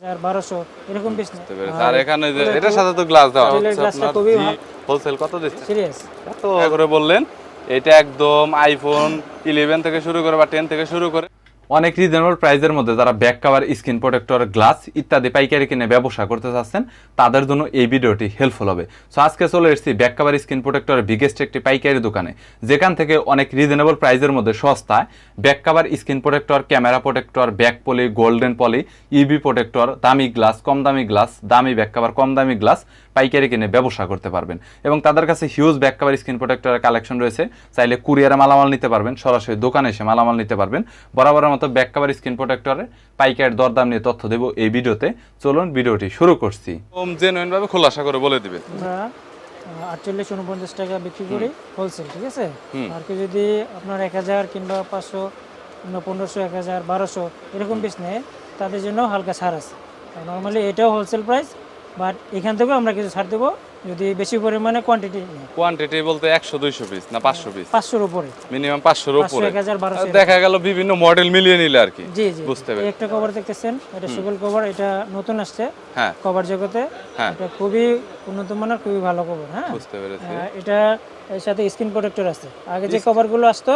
1200 এরকম পিস না। আর এখানে যে এটার সাথে তো গ্লাস দেওয়া হচ্ছে আপনার হোলসেল কত দিচ্ছেন? সিরিয়াস কত করে বললেন? এটা একদম আইফোন 11 থেকে শুরু করে বা 10 থেকে শুরু করে অনেক রিজনেবল প্রাইসের মধ্যে যারা back cover, screen protector, glass ইত্যাদি পাইকারি কিনে ব্যবসা করতে চাচ্ছেন তাদের জন্য এই ভিডিওটি হেল্পফুল হবে। সো আজকে চলে এসেছি ব্যাক কভার, স্ক্রিন প্রোটেক্টরের বিগেস্ট একটি পাইকারি দোকানে, যেখান থেকে অনেক রিজনেবল প্রাইসের মধ্যে সস্তায় back cover, screen protector, camera protector, back poly, golden poly, ইবি প্রোটেক্টর, দামি গ্লাস, কম দামি গ্লাস, দামি ব্যাক কভার, কম দামি গ্লাস পাইকারি কিনে ব্যবসা করতে পারবেন। এবং তাদের কাছে হিউজ ব্যাক কভার, স্ক্রিন প্রোটেক্টরের কালেকশন রয়েছে। চাইলে কুরিয়ারে মালামাল নিতে পারবেন, সরাসরি দোকানে এসে মালামাল নিতে পারবেন। বরাবরের মতো ব্যাক কভার, স্ক্রিন প্রোটেক্টরের পাইকারি দরদাম নিয়ে তথ্য দেব এই ভিডিওতে। চলুন ভিডিওটি শুরু করছি। জেনুইন ভাবে খোলাসা করে বলে দিবেন। আমরা 48-49 টাকা বিক্রি করি হোলসেল, ঠিক আছে? আর কি যদি আপনার 1000 কিংবা 500 কিংবা 1500, 1000, 1200 এরকম পিস নেয় তাদের জন্য হালকা ছাড় আছে। নর্মালি এটাও হোলসেল প্রাইস, বাট এখান থেকেও আমরা কিছু ছাড় দেবো যদি বেশি পরিমাণে কোয়ান্টিটি বলতে 100-200 পিস না 500 পিস? 500 উপরে, মিনিমাম 500 এর উপরে। 1000, 1200 দেখা গেল বিভিন্ন মডেল মিলিয়ে নিলে আর কি। জি জি, বুঝতে পারছি। একটা কভার দেখতেছেন, এটা সুগল কভার, এটা নতুন আসছে হ্যাঁ কভার জগতে। হ্যাঁ, এটা খুবই উন্নত মানের, খুবই ভালো কভার। হ্যাঁ, বুঝতে পেরেছি। এটা এর সাথে স্ক্রিন প্রোটেক্টর আছে। আগে যে কভারগুলো আসতো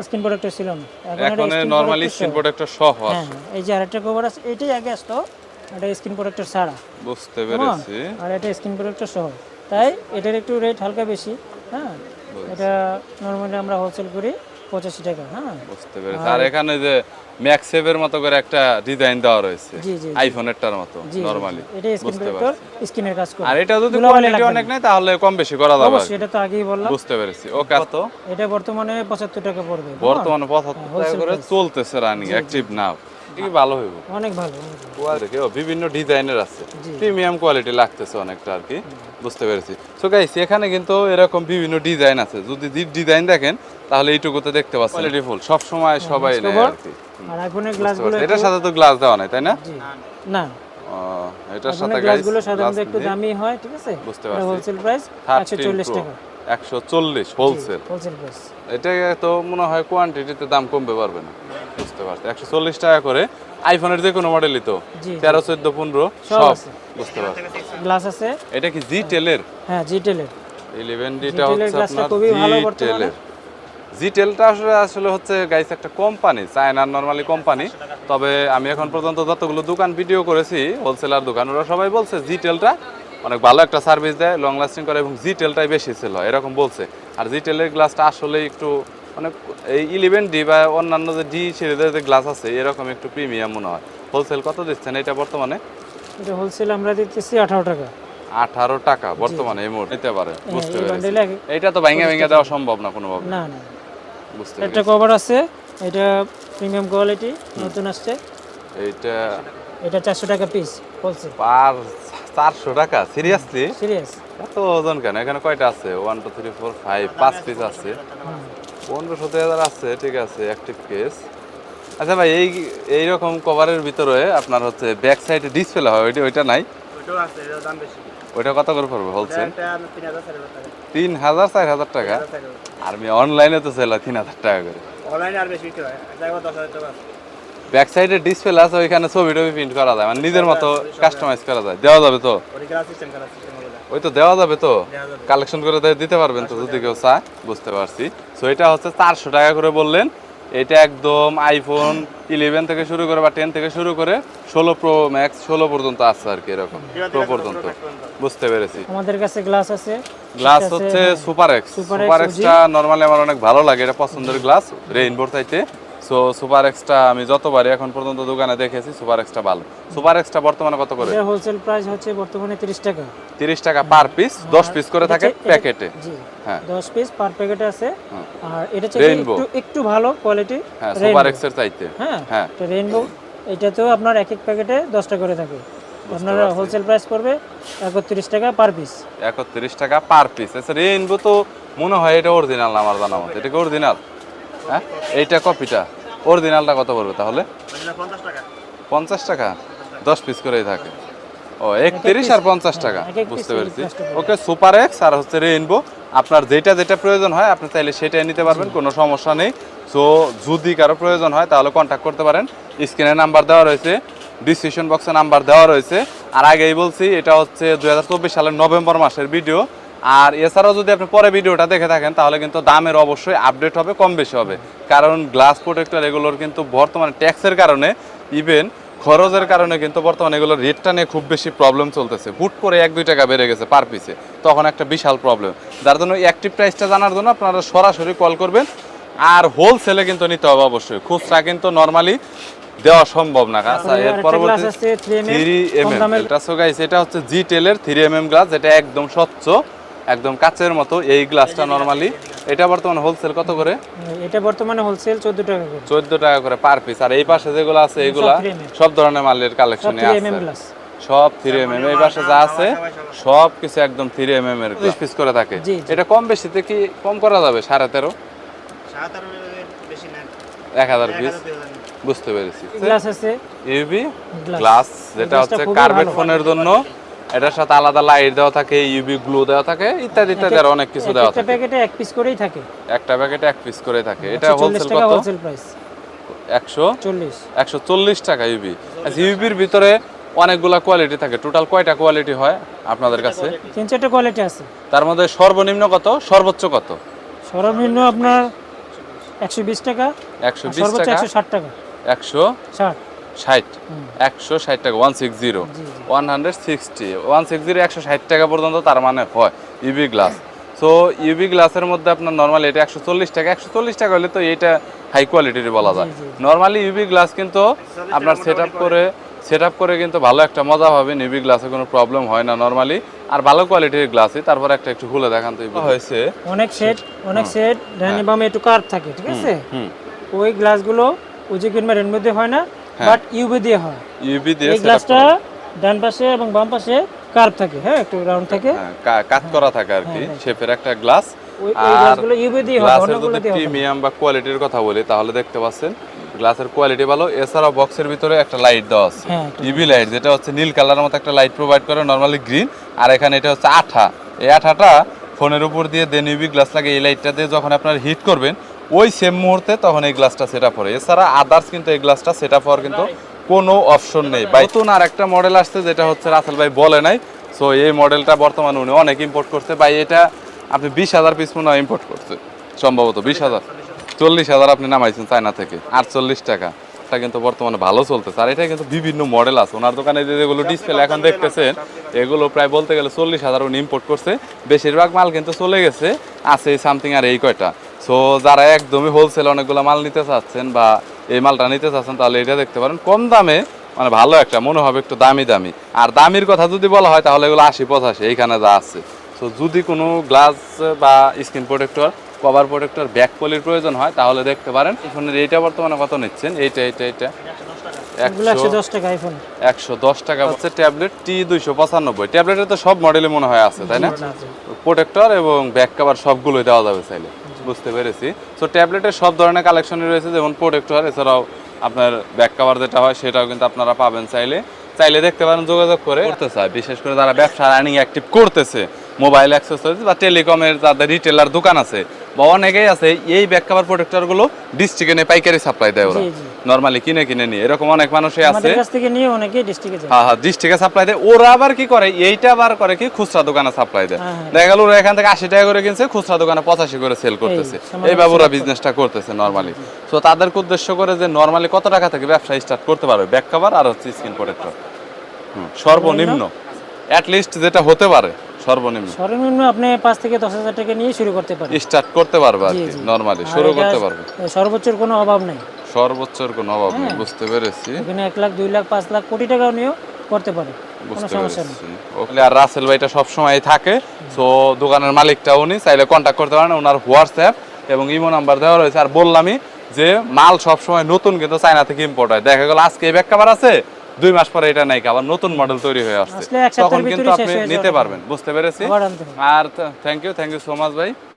স্ক্রিন প্রোটেক্টর ছিল না, এখন নরমালি স্ক্রিন প্রোটেক্টর সহ হ্যাঁ, এই যে আরেকটা কভার আছে, এটাই আগে আসতো, এটা স্ক্রিন প্রোটেক্টর ছাড়া। বুঝতে পেরেছি। আর এটা স্ক্রিন প্রোটেক্টর সহ, তাই এটার একটু রেট হালকা বেশি। হ্যাঁ, এটা নরমালি আমরা হোলসেল করি 85 টাকা। হ্যাঁ, বুঝতে পেরেছি। আর এখানে যে ম্যাক্সেভের মতো করে একটা ডিজাইন দেওয়া রয়েছে, জি জি, আইফোনেরটার মতো নরমালি। এটা স্ক্রিন প্রোটেক্টর, স্ক্রিনের কাজ করে। আর এটা যদি কোয়ালিটি অনেক নাই তাহলে কম বেশি করা যাবে। অবশ্যই, এটা তো আগেই বললাম। বুঝতে পেরেছি। ওকে, কত? এটা বর্তমানে 75 টাকা পড়বে। বর্তমানে 75 টাকা করে চলতেছে রানিং অ্যাক্টিভ নাও। কি ভালো হইব, অনেক ভালো। কোয়ালিটি বিভিন্ন ডিজাইনের আছে, প্রিমিয়াম কোয়ালিটি লাগতেছে অনেকটা আর কি। বুঝতে পেরেছি। সো গাইস, এখানে কিন্তু এরকম বিভিন্ন ডিজাইন আছে। যদি ডিজাইন দেখেন তাহলে এইটুকুতে দেখতে পাচ্ছেন কোয়ালিটি ফুল। সব সময় সবাই নেয় আর কি। আর আইফোনের গ্লাসগুলো এটার সাথে তো গ্লাস দেওয়া নাই, তাই না? না, এটার সাথে গ্লাসগুলো সাধারণত একটু দামি হয়, ঠিক আছে? বুঝতে পারছি। হোলসেল প্রাইস 140 টাকা। 140 হোলসেল। Wholesale price. এটা তো মনে হয় কোয়ান্টিটিতে দাম কমবে পারবে না। বুঝতে পারছি। 140 টাকা করে আইফোনের যে কোনো মডেলই তো 13, 14, 15 সব। বুঝতে পারছি। গ্লাস আছে। এটা কি জিটেল এর? হ্যাঁ, জিটেল এর 11Dটা হচ্ছে আপনার খুবই ভালো বর্তমানে। জিটেলটা আসলে হচ্ছে গাইস একটা কোম্পানি, চায়নার নরমালি কোম্পানি। তবে আমি এখন পর্যন্ত যতগুলো দোকান ভিডিও করেছি, হোলসেলার দোকান, ওরা সবাই বলছে জিটেলটা অনেক ভালো একটা সার্ভিস দেয়, লং লাস্টিং করে এবং জিটেলটাই বেশি সেল হয় এরকম বলছে। আর জিটেলের গ্লাসটা আসলে একটু অনেক এই 11D বা অন্যান্য যে ডি সিরিজের যে গ্লাস আছে এরকম একটু প্রিমিয়াম মনে হয়। হোলসেল কত দিচ্ছেন এটা বর্তমানে? এটা হোলসেল আমরা দিতেছি 18 টাকা। 18 টাকা বর্তমানে এই মুহূর্তে নিতে পারে। বুঝতে পেরেছি। এটা তো ভাঙা দেওয়া সম্ভব না কোনোভাবে। না না, বুঝতে একটা কভার আছে, এটা প্রিমিয়াম কোয়ালিটি, নতুন আসছে। এটা 400 টাকা পিস হোলসেল। পার 400 টাকা? সিরিয়াসলি? সিরিয়াস। এত ওজন কেন? এখানে কয়টা আছে? 1 2 3 4 5 5 পিস আছে। 1500 আছে, ঠিক আছে, অ্যাক্টিভ কেস। আচ্ছা ভাই, এই রকম কভারের ভিতরে আপনার হচ্ছে ব্যাক সাইডে ডিসপ্লে হয়, ওইটা নাই? ওইটাও আছে, এর দাম বেশি। ওইটা কত করে পড়বে হোলসেল? এটা 3000 টাকা। 3000-4000 টাকা? আর আমি অনলাইনে তো সেল 3000 টাকা করে। অনলাইনে আর বেশি বিক্রি হয়, যাই 10000 টাকা। ব্যাক সাইডে ডিসপ্লে আছে, ওইখানে ছবি টবি প্রিন্ট করা যায়, মানে নিজের মতো কাস্টমাইজ করা যায়। দেওয়া যাবে তো? অরিজিনাল সিস্টেম করা সিস্টেম হবে। ওই তো দেওয়া যাবে তো? কালেকশন করে দিতে পারবেন তো যদি কেউ চায়? বুঝতে পারছি। সো এটা হচ্ছে 400 টাকা করে বললেন। এটা একদম আইফোন 11 থেকে শুরু করে বা 10 থেকে শুরু করে 16 প্রো ম্যাক্স 16 পর্যন্ত আছে আর কি, এরকম প্রো পর্যন্ত। বুঝতে পেরেছি। আমাদের কাছে গ্লাস আছে। গ্লাস হচ্ছে super x. Super extra normally আমার অনেক ভালো লাগে, এটা পছন্দের গ্লাস রেইনবোর চাইতে। সো সুপার এক্সটা আমি যতবারই এখন পর্যন্ত দোকানে দেখেছি, সুপার এক্সটা ভালো। সুপার এক্সটা বর্তমানে কত করে? এর হোলসেল প্রাইস হচ্ছে বর্তমানে 30 টাকা। 30 টাকা পার পিস, 10 পিস করে থাকে প্যাকেটে। জি হ্যাঁ, 10 পিস পার প্যাকেটে আছে। আর এটা একটু ভালো কোয়ালিটি। হ্যাঁ, সুপার এক্সের চাইতে। হ্যাঁ হ্যাঁ, এটা রেইনবো। এটাতেও আপনার এক এক প্যাকেটে 10 টাকা করে থাকে। আপনার হোলসেল প্রাইস পড়বে 31 টাকা পার পিস। 31 টাকা পার পিস। আচ্ছা, রেইনবো তো মনে হয় এটা অরিজিনাল না আমার জানা মতে। এটা কি অরিজিনাল? হ্যাঁ, এইটা কপিটা। অরিজিনালটা কত পড়বে তাহলে? 50 টাকা। 50 টাকা? 10 পিস করেই থাকে। ও, 31 আর 50 টাকা। বুঝতে পেরেছি। ওকে, সুপার এক্স আর হচ্ছে রেইনবো। আপনার যেটা প্রয়োজন হয় আপনি চাইলে সেটাই নিতে পারবেন, কোনো সমস্যা নেই। সো যদি কারো প্রয়োজন হয় তাহলে কন্ট্যাক্ট করতে পারেন। স্ক্রিনে নাম্বার দেওয়া রয়েছে, ডিসক্রিপশন বক্সে নাম্বার দেওয়া রয়েছে। আর আগেই বলছি এটা হচ্ছে 2024 সালের নভেম্বর মাসের ভিডিও। আর এছাড়াও যদি আপনি পরে ভিডিওটা দেখে থাকেন তাহলে কিন্তু দামের অবশ্যই আপডেট হবে, কম বেশি হবে, কারণ গ্লাস প্রোটেক্টর এগুলোর কিন্তু বর্তমানে ট্যাক্সের কারণে ইভেন খরচের কারণে কিন্তু বর্তমানে এগুলোর রেটটা নিয়ে খুব বেশি প্রবলেম চলতেছে। হুট করে 1-2 টাকা বেড়ে গেছে পার পিসে, তখন একটা বিশাল প্রবলেম। যার জন্য অ্যাক্টিভ প্রাইসটা জানার জন্য আপনারা সরাসরি কল করবেন। আর হোলসেলে কিন্তু নিতে হবে অবশ্যই, খুচরা কিন্তু নর্মালি দেওয়া সম্ভব না। আচ্ছা, এর পরবর্তী 3mm এটা সো গাইস, এটা হচ্ছে জিটেল এর 3mm গ্লাস, যেটা একদম স্বচ্ছ, একদম কাচের মতো। এই গ্লাসটা নরমালি এটা বর্তমানে হোলসেল কত করে? এটা বর্তমানে হোলসেল 14 টাকা করে। 14 টাকা করে পার পিস। আর এই পাশে যেগুলো আছে এগুলা সব ধরনের মালের কালেকশনে আছে, সব 3mm। এই পাশে যা আছে সব কিছু একদম 3mm এর পিস করে থাকে। এটা কম বেশিতে কি কম করা যাবে? 13.5 বেশি না, 1000 পিস। বুঝতে পেরেছি। গ্লাস আছে ইউভি গ্লাস, যেটা হচ্ছে কার্বেট ফোনের জন্য। এটার সাথে আলাদা লাইট দেওয়া থাকে, ইউভি গ্লু দেওয়া থাকে, ইত্যাদি ইত্যাদি আর অনেক কিছু দেওয়া থাকে। একটা প্যাকেটে এক পিস করেই থাকে, একটা প্যাকেটে এক পিস করে থাকে। এটা হোলসেল কত? হোলসেল প্রাইস 140 টাকা ইউভি। আচ্ছা, ইউভির ভিতরে অনেকগুলা কোয়ালিটি থাকে। টোটাল কয়টা কোয়ালিটি হয় আপনাদের কাছে? 3-4টা কোয়ালিটি আছে। তার মধ্যে সর্বনিম্ন কত, সর্বোচ্চ কত? সর্বনিম্ন আপনার 120 টাকা, 120 টাকা, 160 টাকা, 160 160 টাকা, 160 160 টাকা পর্যন্ত তার মানে হয় ইউভি গ্লাস। সো ইউভি গ্লাসের মধ্যে আপনার নর্মালি এটা 140 টাকা। 140 টাকা হলে তো এটা হাই কোয়ালিটির বলা যায়। নর্মালি ইউভি গ্লাস কিন্তু আপনার সেট আপ করে কিন্তু ভালো একটা মজা পাবেন। ইউভি গ্লাসে কোনো প্রবলেম হয় না নর্মালি, আর ভালো কোয়ালিটির গ্লাসই। তারপর একটা একটু খুলে দেখান তো। হয়েছে অনেক সেট ডাইনি বামে একটু কার্ভ থাকে, ঠিক আছে? ওই গ্লাসগুলো ওজিকিনমারের মধ্যে হয় না, বাট ইউভি দিয়ে হয়। ইউভি দিয়ে এই গ্লাসটা ডান পাশে এবং বাম পাশে কার্ভ থাকে, হ্যাঁ, একটু রাউন্ড থাকে, কাট করা থাকে আর কি, শেপের একটা গ্লাস। ওই গ্লাসগুলো ইউভি দিয়ে হয়, অন্যগুলো দিয়ে হয়। প্রিমিয়াম বা কোয়ালিটির কথা বলি তাহলে দেখতে পাচ্ছেন গ্লাসের কোয়ালিটি ভালো। এছাড়াও বক্সের ভিতরে একটা লাইট দেওয়া আছে, ইউভি লাইট, যেটা হচ্ছে নীল কালারের মতো একটা লাইট প্রোভাইড করে, নরমালি গ্রিন। আর এখানে এটা হচ্ছে আঠা। এই আঠাটা ফোনের উপর দিয়ে দেন ইউভি গ্লাস লাগে। এই লাইটটা দিয়ে যখন আপনারা হিট করবেন ওই সেম মুহূর্তে তখন এই গ্লাসটা সেট আপ হয়। এছাড়া আদার্স কিন্তু এই গ্লাসটা সেট আপ হওয়ার কিন্তু কোনো অপশন নেই। নতুন আর একটা মডেল আসছে, যেটা হচ্ছে রাসেল ভাই বলে নাই। সো এই মডেলটা বর্তমানে উনি অনেক ইম্পোর্ট করছে ভাই। এটা আপনি 20,000 পিস মনে হয় ইম্পোর্ট করছে, সম্ভবত 20,000, 40,000 আপনি নামাইছেন চায়না থেকে। 48 টাকা এটা কিন্তু বর্তমানে ভালো চলতেছে। আর এটা কিন্তু বিভিন্ন মডেল আছে ওনার দোকানে, যেগুলো ডিসপ্লে এখন দেখতেছেন এগুলো প্রায় বলতে গেলে 40,000 উনি ইম্পোর্ট করছে। বেশিরভাগ মাল কিন্তু চলে গেছে, আছে সামথিং আর এই কয়টা। সো যারা একদমই হোলসেল অনেকগুলো মাল নিতে চাচ্ছেন বা এই মালটা নিতে চাচ্ছেন তাহলে এটা দেখতে পারেন, কম দামে, মানে ভালো একটা মনে হবে, একটু দামি দামি। আর দামির কথা যদি বলা হয় তাহলে এগুলো 80-85 এইখানে যা আছে। সো যদি কোনো গ্লাস বা screen protector, cover protector, back পলির প্রয়োজন হয় তাহলে দেখতে পারেন। ফোনের এইটা বর্তমানে কত নিচ্ছেন? এইটা 110 টাকা আইফোন, 110 টাকা হচ্ছে। ট্যাবলেট T295, ট্যাবলেটের তো সব মডেলে মনে হয় আছে, তাই না? প্রোটেক্টর এবং ব্যাক কভার সবগুলোই দেওয়া যাবে চাইলে। বুঝতে পেরেছি। সো ট্যাবলেটের সব ধরনের কালেকশনই রয়েছে, যেমন প্রোটেক্টর, এছাড়াও আপনার ব্যাক কভার যেটা হয় সেটাও কিন্তু আপনারা পাবেন। চাইলে দেখতে পারেন, যোগাযোগ করে করতে চায়। বিশেষ করে যারা ব্যবসা রানিং অ্যাক্টিভ করতেছে, মোবাইল অ্যাক্সেসরিজ বা টেলিকমের যাদের রিটেলার দোকান আছে বা অনেকেই আছে, এই ব্যাক কভার প্রোটেক্টরগুলো ডিস্ট্রিক্টে পাইকারি সাপ্লাই দেয় ওরা, নরমালি কিনে নিয়ে। এরকম অনেক মানুষই আছে, আমাদের কাছ থেকে নিয়ে অনেকেই ডিস্ট্রিক্টে যায়। হ্যাঁ, ডিস্ট্রিক্টে সাপ্লাই দেয়। ওরা আবার কি করে, এইটা আবার করে কি খুচরা দোকানে সাপ্লাই দেয়। দেখা গেল ওরা এখান থেকে 80 টাকা করে কিনছে, খুচরা দোকানে 85 করে সেল করতেছে। এইভাবে ওরা বিজনেসটা করতেছে নরমালি। সো তাদেরকে উদ্দেশ্য করে যে নরমালি কত টাকা থেকে ব্যবসা স্টার্ট করতে পারবে ব্যাক কভার আর হচ্ছে স্ক্রিন প্রোটেক্টর, সর্বনিম্ন অ্যাটলিস্ট যেটা হতে পারে সর্বনিম্ন আপনি 5 থেকে 10,000 টাকা নিয়ে শুরু করতে পারেন, স্টার্ট করতে পারবে আর কি, নরমালি শুরু করতে পারবে। সর্বোচ্চর কোনো অভাব নাই, সর্বোচ্চর কোনো অভাব নেই। বুঝতে পেরেছি। এখানে 1 লাখ, 2 লাখ, 5 লাখ, কোটি টাকাও নিয়েও করতে পারে, কোনো সমস্যা নেই। ওখানে আর রাসেল ভাইটা সব সময় থাকে। সো দোকানের মালিকটা উনি, চাইলে কন্টাক্ট করতে পারেন। ওনার হোয়াটসঅ্যাপ এবং ইমো নাম্বার দেওয়া রয়েছে। আর বললামই যে মাল সব সময় নতুন কিন্তু চায়না থেকে ইম্পোর্ট হয়। দেখা গেল আজকে এই ব্যাক কভার আছে, 2 মাস পরে এটা নাই, আবার নতুন মডেল তৈরি হয়ে আসছে, তখন কিন্তু আপনি নিতে পারবেন। বুঝতে পেরেছি। আর থ্যাংক ইউ সো মাচ ভাই।